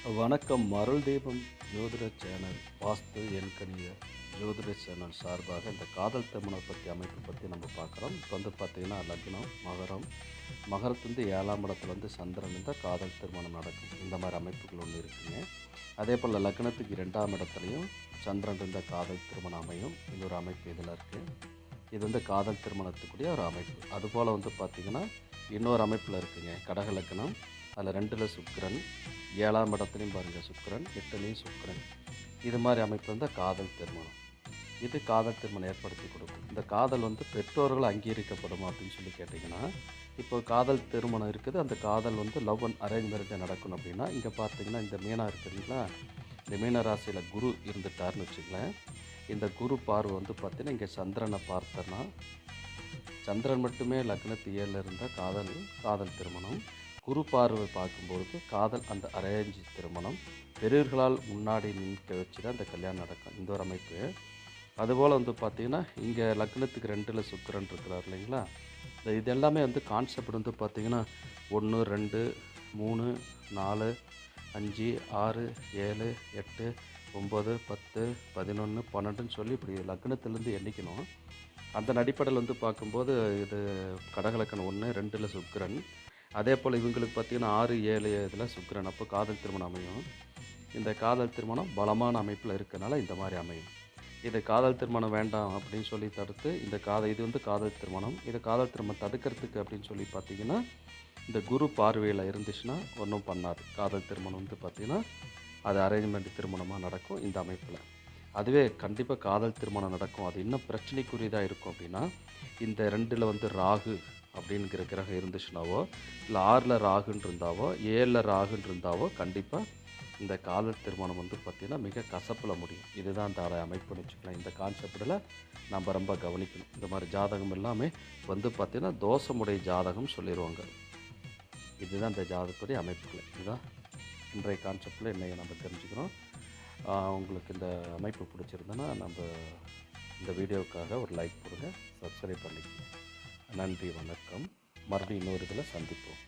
வணக்கம். மருள் தீபம் ஜோதிட சேனல் வாஸ்து எண்கணித ஜோதிட சேனல் சார்பாக இந்த காதல் திருமணம் பற்றி அமைப்பு பற்றி நம்ம பார்க்குறோம். இப்போ வந்து பார்த்திங்கன்னா லக்னம் மகரம், மகரத்துலேருந்து 7ஆம் இடத்துல வந்து சந்திரன் இருந்தால் காதல் திருமணம் நடக்கும். இந்த மாதிரி அமைப்புகள் ஒன்று இருக்குங்க. அதே போல் லக்னத்துக்கு 2ஆம் இடத்துலையும் சந்திரன் இருந்தால் காதல் திருமணம் அமையும். இது ஒரு அமைப்பு இதில் இருக்குது. இது வந்து காதல் திருமணத்துக்குரிய ஒரு அமைப்பு. அதுபோல் வந்து பார்த்திங்கன்னா இன்னொரு அமைப்பில் இருக்குங்க. கடக லக்னம், அதில் 2ல் சுக்கிரன், 7ஆம் இடத்துலையும் பாருங்கள் சுக்கிரன், 8லேயும் சுக்கிரன். இது மாதிரி அமைப்பு இருந்தால் காதல் திருமணம். இது காதல் திருமணம் ஏற்படுத்தி கொடுக்கும். இந்த காதல் வந்து பெற்றோர்கள் அங்கீகரிக்கப்படும் அப்படின்னு சொல்லி கேட்டிங்கன்னா, இப்போ காதல் திருமணம் இருக்குது. அந்த காதல் வந்து லவ் அண்ட் அரேஞ்ச் மேரேஜ் நடக்கணும் அப்படின்னா, இங்கே பார்த்தீங்கன்னா இந்த மீனா இருக்குதுங்களா, இந்த மீன ராசியில் குரு இருந்துட்டார்னு வச்சுங்களேன். இந்த குரு பார்வை வந்து பார்த்தீங்கன்னா இங்கே சந்திரனை பார்த்தோன்னா, சந்திரன் மட்டுமே லக்னத்து 7ல் இருந்தால் காதல் திருமணம். குரு பார்வை பார்க்கும்பொழுது காதல் அந்த அரேஞ்ச் திருமணம். பெரியவர்களால் முன்னாடி நிற்க வச்சு தான் இந்த கல்யாணம் நடக்கும். இந்த ஒரு அமைப்பு. அதுபோல் வந்து பார்த்திங்கன்னா இங்கே லக்னத்துக்கு 2ல் சுக்கிரன் இருக்கிறார் இல்லைங்களா. இது எல்லாமே வந்து கான்செப்ட் வந்து பார்த்திங்கன்னா 1, 2, 3, 4, 5, 6, 7, 8, 9, 10, 11, 12ன்னு சொல்லி இப்படி லக்னத்துலேருந்து எண்ணிக்கணும். அந்த அடிப்படையில் வந்து பார்க்கும்போது இது கடகலக்கணம் 1, 2ல் சுக்கிரன். அதே போல் இவங்களுக்கு பார்த்திங்கன்னா 6, 7 இதில் சுக்கிரன். அப்போ காதல் திருமணம் அமையும். இந்த காதல் திருமணம் பலமான அமைப்பில் இருக்கனால இந்த மாதிரி அமையும். இது காதல் திருமணம் வேண்டாம் அப்படின்னு சொல்லி தடுத்து இது வந்து காதல் திருமணம். இதை காதல் திருமணம் தடுக்கிறதுக்கு அப்படின்னு சொல்லி பார்த்திங்கன்னா இந்த குரு பார்வையில் இருந்துச்சுன்னா ஒன்றும் பண்ணாது. காதல் திருமணம் வந்து பார்த்திங்கன்னா அது அரேஞ்ச்மெண்ட் திருமணமாக நடக்கும் இந்த அமைப்பில். அதுவே கண்டிப்பாக காதல் திருமணம் நடக்கும். அது இன்னும் பிரச்சனைக்குரியதாக இருக்கும் அப்படின்னா, இந்த 2ல் வந்து ராகு அப்படிங்கிற கிரகம் இருந்துச்சுனாவோ, இல்லை 6ல் ராகுன்னு இருந்தாவோ, 7ல் ராகுன்னு இருந்தாவோ, கண்டிப்பாக இந்த காதல் திருமணம் வந்து பார்த்திங்கன்னா மிக கசப்பில் முடியும். இதுதான் அந்த அமைப்புன்னு வச்சுக்கலாம். இந்த கான்செப்டில் நம்ம ரொம்ப கவனிக்கணும். இந்த மாதிரி ஜாதகம் எல்லாமே வந்து பார்த்திங்கன்னா தோஷமுடைய ஜாதகம் சொல்லிடுவாங்க. இதுதான் இந்த ஜாதகத்துடைய அமைப்புகள். இதுதான் இன்றைய கான்செப்டில் இன்றைக்கி நம்ம தெரிஞ்சுக்கிறோம். உங்களுக்கு இந்த அமைப்பு பிடிச்சிருந்தனா இந்த வீடியோவுக்காக ஒரு லைக் கொடுங்க, சப்ஸ்கிரைப் பண்ணிக்கோங்க. நன்றி, வணக்கம். மறுபடியும் இன்னொரு இதில் சந்திப்போம்.